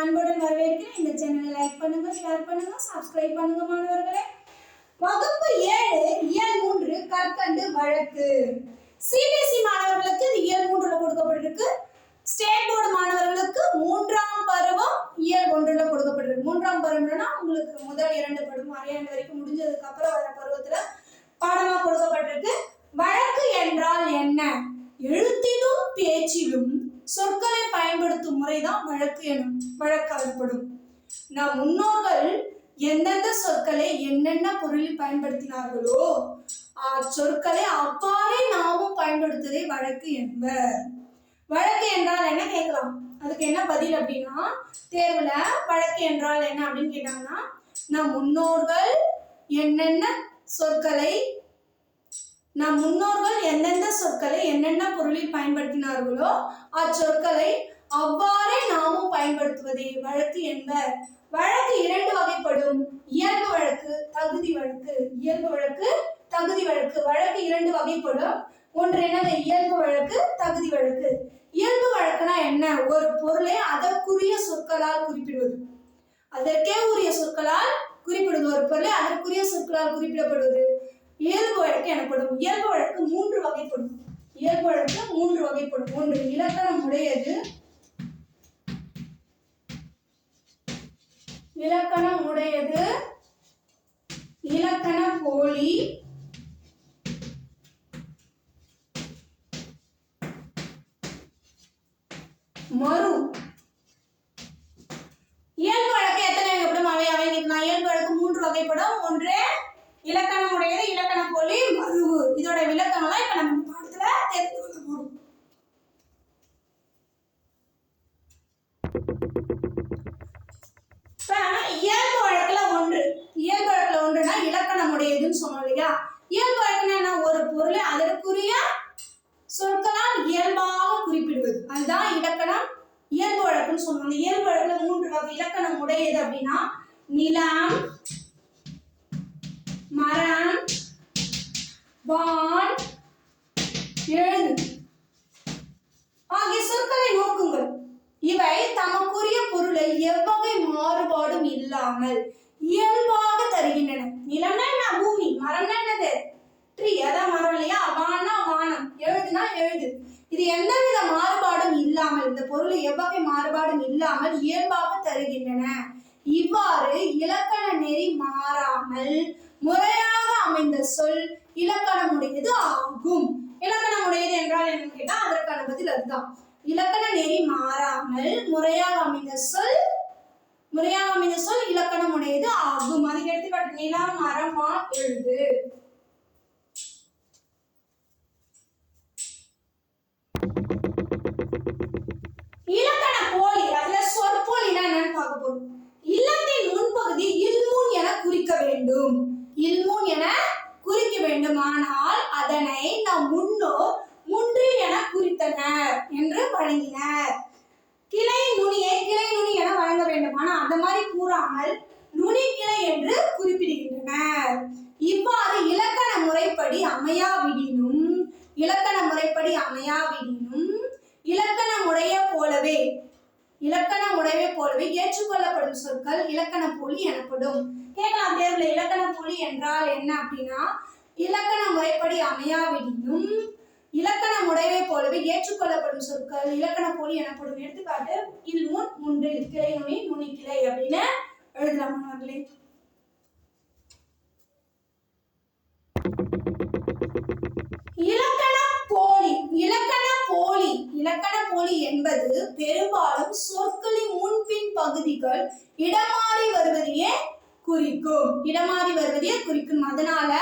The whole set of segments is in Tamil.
அன்புடன் வரவேற்கிறேன். இந்த சேனலை லைக் பண்ணுங்க, ஷேர் பண்ணுங்க, சப்ஸ்கிரைப் பண்ணுங்க மாணவர்களே. வகுப்பு 7 இயல் 3 கற்கண்டு வழக்கு. சிபிஎஸ்இ மாணவர்களுக்கு இது இயல் 3ல கொடுக்கப்பட்டிருக்கு. ஸ்டேட் போர்டு மாணவர்களுக்கு 3ஆம் பருவம் இயல் 1ல கொடுக்கப்பட்டிருக்கு. 3ஆம் பருவம்னா உங்களுக்கு முதல் 2 பருவம் அரையாண்டு வரைக்கும் முடிஞ்சதுக்கு அப்புறம் வர பருவத்துல பாடமா கொடுக்கப்பட்டிருக்கு. வழக்கு என்றால் என்ன? எழுத்திலும் பேச்சிலும் சொற்களை பயன்படுத்தும் முறைதான் வழக்கு எனும் வழக்காகப்படும். நம் முன்னோர்கள் எந்தெந்த சொற்களை என்னென்ன பொருளில் பயன்படுத்தினார்களோ அச்சொற்களை அவ்வாறே நாமும் பயன்படுத்துவதை வழக்கு என்பர். வழக்கு என்றால் என்ன கேட்கலாம். அதுக்கு என்ன பதில் அப்படின்னா, தேர்வுல வழக்கு என்றால் என்ன அப்படின்னு கேட்டாங்கன்னா, நம் முன்னோர்கள் எந்தெந்த சொற்களை என்னென்ன பொருளில் பயன்படுத்தினார்களோ அச்சொற்களை அவ்வாறே நாமும் பயன்படுத்துவதே வழக்கு என்பர். வழக்கு 2 வகைப்படும். இயல்பு வழக்கு, தகுதி வழக்கு. இயல்பு வழக்கு, தகுதி வழக்கு. வழக்கு 2 வகைப்படும். ஒன்று என்னது? இயல்பு வழக்கு, தகுதி வழக்கு. இயல்பு வழக்குனா என்ன? ஒரு பொருளை அதற்குரிய சொற்களால் குறிப்பிடுவது. அதற்கே உரிய சொற்களால் குறிப்பிடுவது. ஒரு பொருளை அதற்குரிய சொற்களால் குறிப்பிடப்படுவது இயல்பு வழக்கு எனப்படும். இயல்பு வழக்கு 3 வகைப்படும். இயல்பு வழக்கு 3 வகைப்படும். ஒன்று இலக்கணம் உடையது, இலக்கண போலி, மறு. இயல்பு வழக்கு எத்தனை வகைப்படும்? அவை இயல்பு வழக்கு 3 வகைப்படும். ஒன்று இலக்கணம் உடையது, இலக்கண போலி, மருவு. இதோட விளக்கங்கள்லாம் இப்ப நம்ம பாடத்துல தெரிந்து கொள்ள போறோம். இயல்பு வழக்குல ஒன்றுனா இலக்கணம் உடையதுன்னு சொன்னோம் இல்லையா? இயல்பு வழக்குனா என்ன? ஒரு பொருளை அதற்குரிய சொற்களால் இயல்பாக குறிப்பிடுவது. அதுதான் இலக்கணம், இயல்பு வழக்குன்னு சொல்லுவாங்க. இயல்பு வழக்குல 3 வகை. இலக்கணம் உடையது அப்படின்னா நிலம், மரம், வான், எழுது ஆகிய சொற்களை நோக்குங்கள். இவை தமக்குரிய பொருளை எவ்வகை மாறுபாடும் இல்லாமல் இயல்பாக தருகின்றன. நிலம்னா என்ன? பூமி. மரம்னா என்னது? ட்ரீ, அதான் மரம் இல்லையா? வான்னா வானம், எழுதுனா எழுது. இது எந்தவித மாறுபாடும் இல்லாமல், இந்த பொருளை எவ்வகை மாறுபாடும் இல்லாமல் இயல்பாக தருகின்றன. இவ்வாறு இலக்கண நெறி மாறாமல் முறையாக அமைந்த சொல் இலக்கணமுடையது ஆகும். இலக்கணமுடையது என்றால் என்ன கேட்டா அதற்கான பதில் அதுதான். இலக்கண நெறி மாறாமல் முறையாக அமைந்த சொல் இலக்கணமுடையது ஆகும். அதுக்கு எடுத்துக்காட்டு நிலம், மரம், வான், எழுது. இலக்கண போலி, அதுல சொற்பொழினா என்னன்னு பார்க்க போறோம். இல்லத்தின் முன்பகுதி இல்முன் என குறிக்க வேண்டும். இல்முன் என குறிக்க வேண்டுமானால் அதனை நம் முன்னோர் முன்றில் என குறித்தனர் என்று வழங்கினர். கிளை நுனியை கிளை நுனி என வழங்க வேண்டும். ஆனா அந்த மாதிரி கூறாமல் நுனி கிளை என்று குறிப்பிடுகின்றனர். இவ்வாறு இலக்கண முறைப்படி அமையாவிடினும் இலக்கணமுடைய போலவே ஏற்றுக்கொள்ளப்படும் சொற்கள் இலக்கண போலி எனப்படும். கேட்கலாம் தேர்வுல இலக்கண போலி என்றால் என்ன அப்படின்னா, இலக்கண முறைப்படி அமையாவிடினும் இலக்கணமுடையவை போலவே ஏற்றுக்கொள்ளப்படும் சொற்கள் இலக்கண போலி எனப்படும். எடுத்துக்காட்டு இல்முன், முன்றில், கிளை நுனி, நுனி கிளை அப்படின்னு எழுதலாம் மாணவர்களே. இலக்கண போலி என்பது பெரும்பாலும் சொற்களின் முன்பின் பகுதிகள் இடமாறி வருவதையே குறிக்கும். அதனால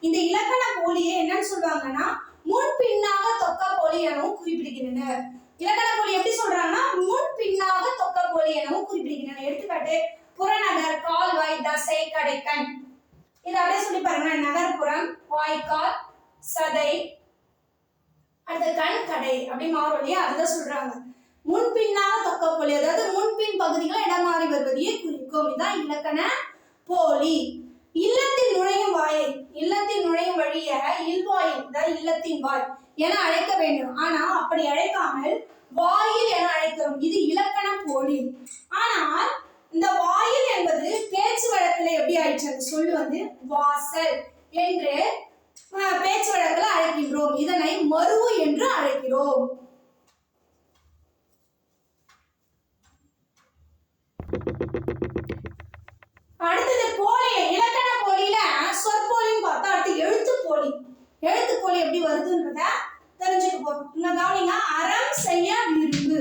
இந்த இலக்கண போலியை என்னன்னு சொல்றாங்கன்னா முன்பின்னாக தொக்க போலி எனவும் குறிப்பிடுகின்றனர். இலக்கண போலி எப்படி சொல்றாங்கன்னா முன்பின்னாக தொக்க போலி எனவும் குறிப்பிடுகின்றனர். எடுத்துக்காட்டு புறநகர், கால்வாய், தசை, கடைக்கண். இதை அப்படியே சொல்லி பாருங்க. நகர்ப்புறம், வாய்க்கால், சதை, அடுத்த கண், கடை அப்படி மாறும் இல்லையா? அதுதான் சொல்றாங்க முன்பின்னாக தொக்க போலி. அதாவது முன்பின் பகுதிகள் இடமாறி வருவதையே குறிக்கும். இதுதான் இலக்கண போலி. இல்லத்தில் நுழையும் வழிய இல்வாயில், இல்லத்தின் வாய் என அழைக்க வேண்டும். ஆனா அப்படி அழைக்காமல் வாயில் என அழைக்கிறோம். இது இலக்கண போலி. ஆனால் இந்த வாயில் என்பது பேச்சு வழக்கில் எப்படி ஆயிடுச்சு? அந்த சொல்லு வந்து வாசல் என்று பேச்சு வழக்கில் அழைக்கின்றோம். இதனை மருவு என்று அழைக்கிறோம். அடுத்தது போலி. இலக்கண போலியில சொற்போலின்னு பார்த்தா அடுத்து எழுத்து போலி. எழுத்து போலி எப்படி வருதுன்றத தெரிஞ்சுக்க போறோம். இங்க கவனிங்க. அறம் செய்ய விரும்பு.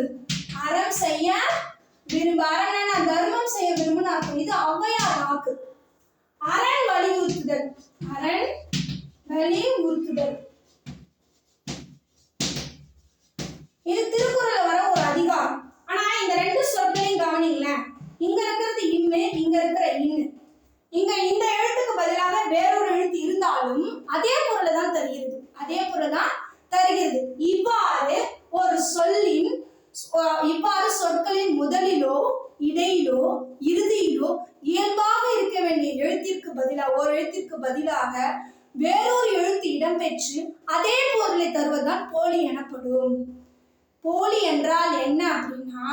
அறம் செய்ய விரும்பு. அறம்னா தர்மம் செய்ய விரும்புன்னு அர்த்தம். இது ஔவையார் வாக்கு. அரண் வலியுறுத்துதல். அரண் வலியுறுத்துதல். இது திருக்குறள்ல வர ஒரு அதிகாரம். ஆனா இந்த ரெண்டு சொற்களையும் கவனிங்களேன். இங்க இருக்கிறது இம்மு, இங்க இருக்கிற இன்னு. இங்க இந்த எழுத்துக்கு பதிலாக வேறொரு எழுத்து இருந்தாலும் அதே பொருளை தான் தருகிறது. அதே பொருள் தான் தருகிறது. இவ்வாறு ஒரு சொல்லின் இவ்வாறு சொற்களின் முதலிலோ இடையிலோ இறுதியிலோ இயல்பாக இருக்க வேண்டிய எழுத்திற்கு பதிலாக ஒரு எழுத்திற்கு பதிலாக வேறொரு எழுத்து இடம்பெற்று அதே பொருளை தருவதுதான் போலி எனப்படும். போலி என்றால் என்ன அப்படின்னா,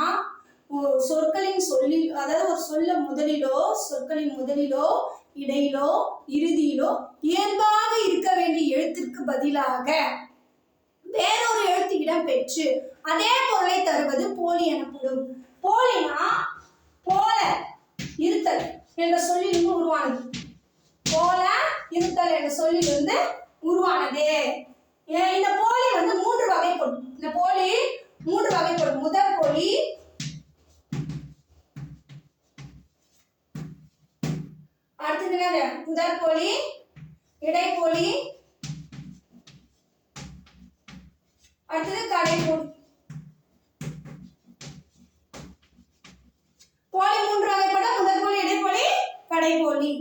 சொற்களின் சொல்லில் அதாவது ஒரு சொல்ல முதலிலோ சொற்களின் முதலிலோ இடையிலோ இறுதியிலோ இயல்பாக இருக்க வேண்டிய எழுத்திற்கு பதிலாக வேறொரு எழுத்து இடம்பெற்று அதே பொருளை தருவது போலி எனப்படும். போலினா போல இருத்தல் என்ற சொல்லிலிருந்து உருவானது. போல இருத்தல் என்ற சொல்லிலிருந்து உருவானது. இந்த போலி வந்து 3 வகைப்படும். இந்த போலி 3 வகைப்படும். முதல் போலி, அடுத்தது என்னது? முதல் போலி, இடைப்போலி, அடுத்தது கடைப்போலி. போலி 3 வகைப்படும். முதல் போலி, இடைப்போலி, கடைப்போலி.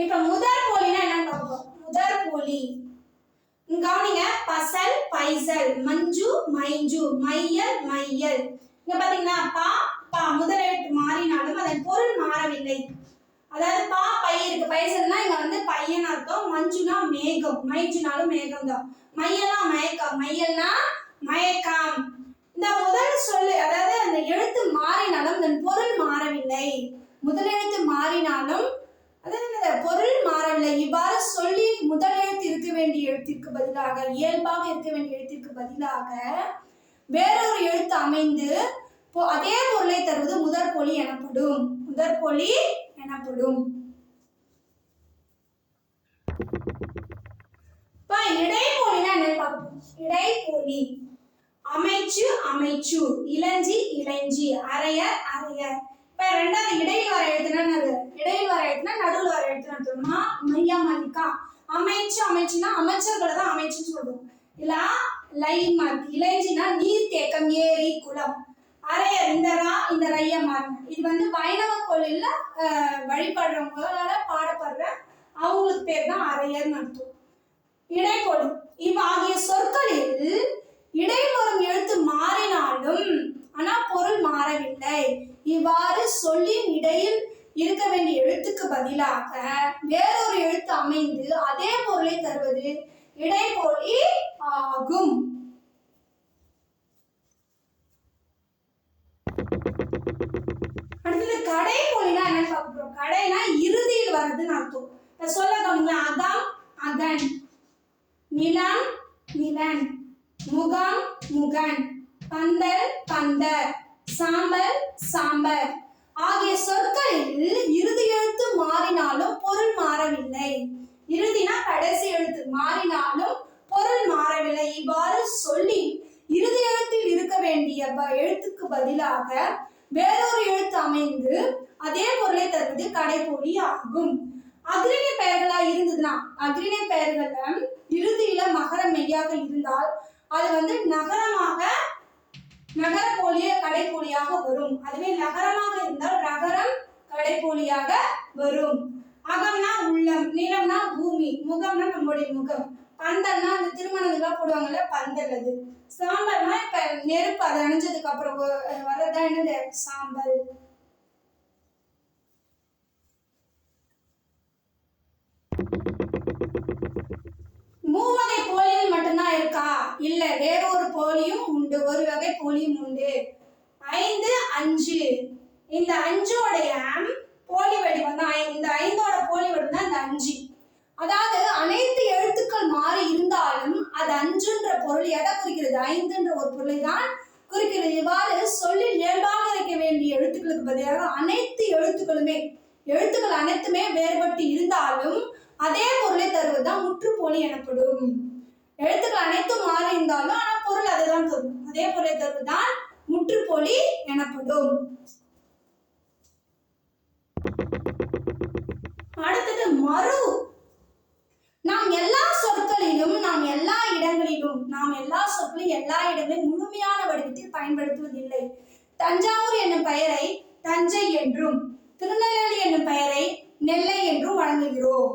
இப்ப முதல் போலினா என்ன பார்ப்போம்? முதல் போலி கவனிங்க. பசல் பைசல், மஞ்சு மைஞ்சு, மையல் மையல். இங்க பாத்தீங்கன்னா பா பா முதல் எழுத்து மாறினாலும் அதன் பொருள் மாறவில்லை. அதாவது பா பை இருக்கு. பைசல்னா இங்க வந்து பையன் அர்த்தம். மஞ்சுனா மேகம். மைஞ்சுனாலும் மேகம் தான். மையல்னா மயக்கம். மையல்னா மயக்கம். இந்த முதல் சொல்லு அதாவது அந்த எழுத்து மாறினாலும் அதன் பொருள் மாறவில்லை. முதல் எழுத்து மாறினாலும் அதாவது பொருள் மாறவில்லை. இவ்வாறு சொல்லி முதல் எழுத்து இருக்க வேண்டிய எழுத்திற்கு பதிலாக இயல்பாக இருக்க வேண்டிய எழுத்திற்கு பதிலாக வேறொரு எழுத்து அமைந்து அதே பொருளை தருவது முதற் போலி எனப்படும். முதற் போலி எனப்படும். இடைப்போலினா என்ன பார்ப்போம்? இடைப்போலி அமைச்சு அமைச்சு, இளஞ்சி இளஞ்சி, அரையர் அரையர். இப்ப ரெண்டாவது இடையில் வர எழுத்துனா என்னது? இடையில் வர எழுத்துனா நடுவில் வர எழுத்துனா தெரியுமா? மையா மலிக்கா. அமைச்சு அமைச்சுனா அமைச்சர்களை தான் அமைச்சுன்னு சொல்றோம். இல்ல லைன் மார்க். இளைஞ்சினா நீர் தேக்கம், ஏரி குளம். அரையர் இந்த ரைய மாறுங்க. இது வந்து வைணவ கோயில்ல வழிபடுறவங்களால பாடப்படுற அவங்களுக்கு பேர் தான் அரையர்னு அர்த்தம். இடைப்போலி இவ்வாகிய சொற்களில் இடையில் வரும் எழுத்து மாறினாலும் ஆனா பொருள் மாறவில்லை. இவ்வாறு சொல்லின் இடையில் இருக்க வேண்டிய எழுத்துக்கு பதிலாக வேறொரு எழுத்து அமைந்து அதே பொருளை தருவது இடைப்போலி ஆகும். அடுத்தது கடைப்போலினா என்ன பார்க்கிறோம்? கடைனா இறுதியில் வருதுன்னு அர்த்தம். சொல்ல கவனிங்க. அகம் அகன், நிலம் நிலன், முகம் முகன், பந்தல் பந்தர், சாம்பல் சாம்பர் ஆகிய சொற்களில் இறுதி எழுத்து மாறினாலும் பொருள் மாறவில்லை. இறுதினா கடைசி எழுத்து மாறினாலும் பொருள் மாறவில்லை. இவ்வாறு சொல்லி இறுதி எழுத்தில் இருக்க வேண்டிய எழுத்துக்கு பதிலாக வேறொரு எழுத்து அமைந்து அதே பொருளை தருவது கடைப்போலி ஆகும். அக்ரிணை பெயர்களா இருந்ததுன்னா அக்ரிணை பெயர்கள்ல இறுதியில மகர மெய்யாக இருந்தால் அது வந்து நகர போலிய கடைப்போலியாக வரும். அதுவே நகரமாக இருந்தால் நகரம் கடைப்போலியாக வரும். அகம்னா உள்ளம், நிலம்னா பூமி, முகம்னா நம்முடைய முகம், பந்தல்னா அந்த திருமணத்துலாம் போடுவாங்கல்ல பந்தல். அது சாம்பல்னா இப்ப நெருப்பு அதை அணிஞ்சதுக்கு அப்புறம் வர்றதா என்னது? சாம்பல். மூவகை போலிகள் மட்டும்தான் இருக்கு. இல்ல, வேறொரு போலியும் உண்டு, ஒரு வகை போலியும் உண்டு. 5 5. இந்த 5ஓடைய போலி வடிவம் தான், இந்த 5ஓட போலி வடிவம் தான் இந்த 5. அதாவது அனைத்து எழுத்துக்கள் மாறி இருந்தாலும் அது 5ன்ற பொருள் எதை குறிக்கிறது? 5ன்ற ஒரு பொருளை தான் குறிக்கிறது. இவ்வாறு சொல்லில் இயல்பாக இருக்க வேண்டிய எழுத்துக்களுக்கு பதிலாக அனைத்து எழுத்துக்கள் அனைத்துமே வேறுபட்டு இருந்தாலும் அதே பொருளை தருவதுதான் முற்றுப்போலி எனப்படும். எழுத்துக்கள் அனைத்தும் மாறி இருந்தாலும் ஆனா பொருள் அதுதான் தரும், அதே பொருளை தருவதுதான் முற்றுப்போலி எனப்படும். அடுத்தது மறு. நாம் எல்லா சொற்களிலும் எல்லா இடங்களிலும் முழுமையான வடிவத்தில் பயன்படுத்துவதில்லை. தஞ்சாவூர் என்னும் பெயரை தஞ்சை என்றும், திருநெல்வேலி என்னும் பெயரை நெல்லை என்றும் வழங்குகிறோம்.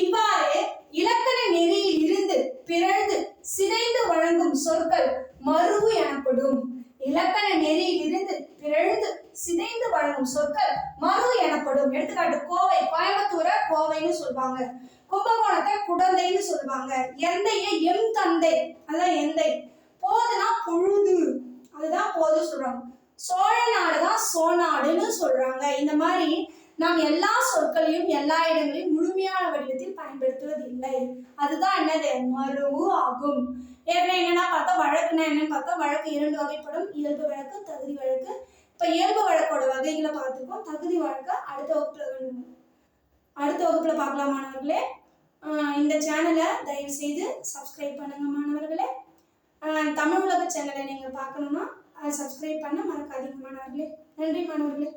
இவ்வாறு இலக்கண நெறியில் இருந்து பிறழ்ந்து சிதைந்து வழங்கும் சொற்கள் மருவு எனப்படும். இலக்கண நெறியில் இருந்து பிறழ்ந்து சிதைந்து வழங்கும் சொற்கள் மரு எனப்படும். எடுத்துக்காட்டு, கோவை, கோயம்புத்தூரை கோவைன்னு சொல்லுவாங்க, கும்பகோணத்தை குடந்தைன்னு சொல்லுவாங்க, எந்தைய எம் தந்தை, அதான் எந்தை, போதுனா பொழுது, அதுதான் போது சொல்றாங்க, சோழ நாடுதான் சோநாடுன்னு சொல்றாங்க. இந்த மாதிரி நாம் எல்லா சொற்களையும் எல்லா இடங்களிலும் முழுமையான வடிவத்தில் பயன்படுத்துவதில்லை. அதுதான் என்னது? மருவு ஆகும். ஏற்கனவே என்னன்னா பார்த்தா வழக்குனா என்னன்னு பார்த்தா, வழக்கு 2 வகைப்படும், இயல்பு வழக்கு, தகுதி வழக்கு. இப்ப இயல்பு வழக்கோட வகைகளை பார்த்துருக்கோம். தகுதி வழக்க அடுத்த வகுப்புல பார்க்கலாம் மாணவர்களே. இந்த சேனலை தயவு செய்து சப்ஸ்கிரைப் பண்ணுங்க மாணவர்களே. தமிழ் உலக சேனலை நீங்க பார்க்கணும்னா சப்ஸ்கிரைப் பண்ண மறக்காதீங்க மாணவர்களே. நன்றி மாணவர்களே.